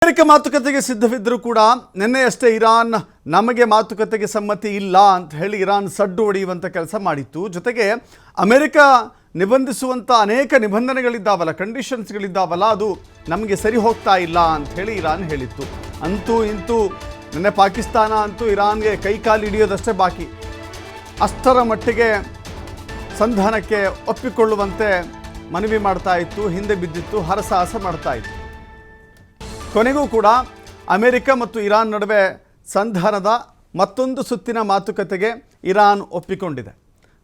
America ಮಾತುಕತೆಗೆ ಸಿದ್ಧವಿದ್ದರೂ ಕೂಡ ನಿನ್ನೆಯಷ್ಟೇ ಇರಾನ್ ನಮಗೆ ಮಾತುಕತೆಗೆ ಸಮ್ಮತಿ ಇಲ್ಲ ಅಂತ ಹೇಳಿ ಇರಾನ್ ಸಡ್ಡು ಹೊಡೆಯುವಂಥ ಕೆಲಸ ಮಾಡಿತ್ತು. ಜೊತೆಗೆ ಅಮೆರಿಕ ನಿಬಂಧಿಸುವಂಥ ಅನೇಕ ನಿಬಂಧನೆಗಳಿದ್ದಾವಲ್ಲ, ಕಂಡೀಷನ್ಸ್ಗಳಿದ್ದಾವಲ್ಲ, ಅದು ನಮಗೆ ಸರಿ ಹೋಗ್ತಾ ಇಲ್ಲ ಅಂತ ಹೇಳಿ ಇರಾನ್ ಹೇಳಿತ್ತು. ಅಂತೂ ಇಂತೂ ನಿನ್ನೆ ಪಾಕಿಸ್ತಾನ ಅಂತೂ ಇರಾನ್ಗೆ ಕೈಕಾಲು ಹಿಡಿಯೋದಷ್ಟೇ ಬಾಕಿ. ಅಷ್ಟರ ಮಟ್ಟಿಗೆ ಸಂಧಾನಕ್ಕೆ ಒಪ್ಪಿಕೊಳ್ಳುವಂತೆ ಮನವಿ ಮಾಡ್ತಾ ಇತ್ತು, ಹಿಂದೆ ಬಿದ್ದಿತ್ತು, ಹರಸಾಹಸ ಮಾಡ್ತಾ ಇತ್ತು. ಕೊನೆಗೂ ಕೂಡ ಅಮೆರಿಕ ಮತ್ತು ಇರಾನ್ ನಡುವೆ ಸಂಧಾನದ ಮತ್ತೊಂದು ಸುತ್ತಿನ ಮಾತುಕತೆಗೆ ಇರಾನ್ ಒಪ್ಪಿಕೊಂಡಿದೆ.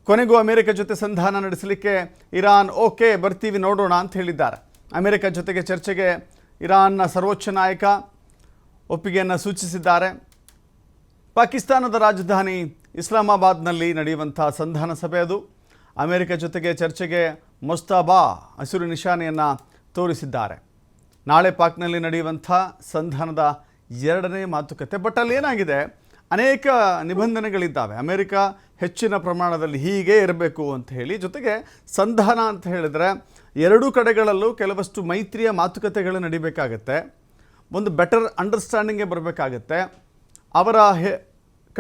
ಕೊನೆಗೂ ಅಮೆರಿಕ ಜೊತೆ ಸಂಧಾನ ನಡೆಸಲಿಕ್ಕೆ ಇರಾನ್ ಓಕೆ ಬರ್ತೀವಿ ನೋಡೋಣ ಅಂತ ಹೇಳಿದ್ದಾರೆ. ಅಮೆರಿಕ ಜೊತೆಗೆ ಚರ್ಚೆಗೆ ಇರಾನ್ನ ಸರ್ವೋಚ್ಚ ನಾಯಕ ಒಪ್ಪಿಗೆಯನ್ನು ಸೂಚಿಸಿದ್ದಾರೆ. ಪಾಕಿಸ್ತಾನದ ರಾಜಧಾನಿ ಇಸ್ಲಾಮಾಬಾದ್ನಲ್ಲಿ ನಡೆಯುವಂಥ ಸಂಧಾನ ಸಭೆ ಅದು. ಅಮೆರಿಕ ಜೊತೆಗೆ ಚರ್ಚೆಗೆ ಮುಸ್ತಬಾ ಹಸಿರು ನಿಶಾನೆಯನ್ನು ತೋರಿಸಿದ್ದಾರೆ. ನಾಳೆ ಪಾಕ್ನಲ್ಲಿ ನಡೆಯುವಂಥ ಸಂಧಾನದ ಎರಡನೇ ಮಾತುಕತೆ. ಬಟ್ ಅಲ್ಲಿ ಏನಾಗಿದೆ, ಅನೇಕ ನಿಬಂಧನೆಗಳಿದ್ದಾವೆ. ಅಮೆರಿಕ ಹೆಚ್ಚಿನ ಪ್ರಮಾಣದಲ್ಲಿ ಹೀಗೆ ಇರಬೇಕು ಅಂತ ಹೇಳಿ, ಜೊತೆಗೆ ಸಂಧಾನ ಅಂತ ಹೇಳಿದರೆ ಎರಡೂ ಕಡೆಗಳಲ್ಲೂ ಕೆಲವಷ್ಟು ಮೈತ್ರಿಯ ಮಾತುಕತೆಗಳು ನಡಿಬೇಕಾಗತ್ತೆ. ಒಂದು ಬೆಟರ್ ಅಂಡರ್ಸ್ಟ್ಯಾಂಡಿಂಗ್ಗೆ ಬರಬೇಕಾಗತ್ತೆ. ಅವರ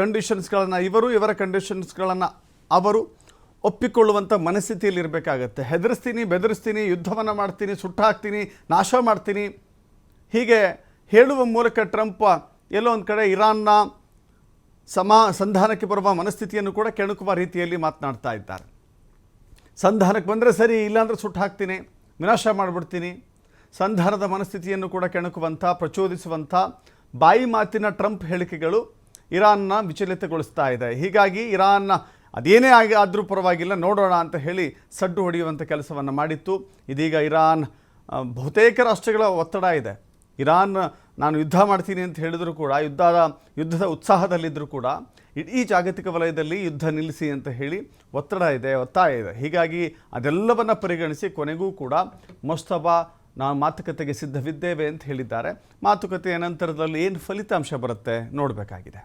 ಕಂಡೀಷನ್ಸ್ಗಳನ್ನು ಇವರ ಕಂಡೀಷನ್ಸ್ಗಳನ್ನು ಅವರು ಒಪ್ಪಿಕೊಳ್ಳುವಂಥ ಮನಸ್ಥಿತಿಯಲ್ಲಿ ಇರಬೇಕಾಗತ್ತೆ. ಹೆದರಿಸ್ತೀನಿ, ಬೆದರಿಸ್ತೀನಿ, ಯುದ್ಧವನ್ನು ಮಾಡ್ತೀನಿ, ಸುಟ್ಟಾಕ್ತೀನಿ, ನಾಶ ಮಾಡ್ತೀನಿ ಹೀಗೆ ಹೇಳುವ ಮೂಲಕ ಟ್ರಂಪ್ ಎಲ್ಲೋ ಒಂದು ಕಡೆ ಇರಾನ್ನ ಸಂಧಾನಕ್ಕೆ ಬರುವ ಮನಸ್ಥಿತಿಯನ್ನು ಕೂಡ ಕೆಣಕುವ ರೀತಿಯಲ್ಲಿ ಮಾತನಾಡ್ತಾ ಇದ್ದಾರೆ. ಸಂಧಾನಕ್ಕೆ ಬಂದರೆ ಸರಿ, ಇಲ್ಲಾಂದರೆ ಸುಟ್ಟು ಹಾಕ್ತೀನಿ, ವಿನಾಶ ಮಾಡಿಬಿಡ್ತೀನಿ, ಸಂಧಾನದ ಮನಸ್ಥಿತಿಯನ್ನು ಕೂಡ ಕೆಣಕುವಂಥ, ಪ್ರಚೋದಿಸುವಂಥ ಬಾಯಿ ಮಾತಿನ ಟ್ರಂಪ್ ಹೇಳಿಕೆಗಳು ಇರಾನ್ನ ವಿಚಲಿತಗೊಳಿಸ್ತಾ ಇದೆ. ಹೀಗಾಗಿ ಇರಾನ್ನ ಅದೇನೇ ಆದರೂ ಪರವಾಗಿಲ್ಲ, ನೋಡೋಣ ಅಂತ ಹೇಳಿ ಸಡ್ಡು ಹೊಡೆಯುವಂಥ ಕೆಲಸವನ್ನು ಮಾಡಿತ್ತು. ಇದೀಗ ಇರಾನ್ ಬಹುತೇಕ ರಾಷ್ಟ್ರಗಳ ಒತ್ತಡ ಇದೆ. ಇರಾನ್ ನಾನು ಯುದ್ಧ ಮಾಡ್ತೀನಿ ಅಂತ ಹೇಳಿದರೂ ಕೂಡ, ಯುದ್ಧದ ಉತ್ಸಾಹದಲ್ಲಿದ್ದರೂ ಕೂಡ ಇಡೀ ಜಾಗತಿಕ ವಲಯದಲ್ಲಿ ಯುದ್ಧ ನಿಲ್ಲಿಸಿ ಅಂತ ಹೇಳಿ ಒತ್ತಾಯ ಇದೆ. ಹೀಗಾಗಿ ಅದೆಲ್ಲವನ್ನು ಪರಿಗಣಿಸಿ ಕೊನೆಗೂ ಕೂಡ ಮುಸ್ತಬಾ ನಾವು ಮಾತುಕತೆಗೆ ಸಿದ್ಧವಿದ್ದೇವೆ ಅಂತ ಹೇಳಿದ್ದಾರೆ. ಮಾತುಕತೆಯ ನಂತರದಲ್ಲಿ ಏನು ಫಲಿತಾಂಶ ಬರುತ್ತೆ ನೋಡಬೇಕಾಗಿದೆ.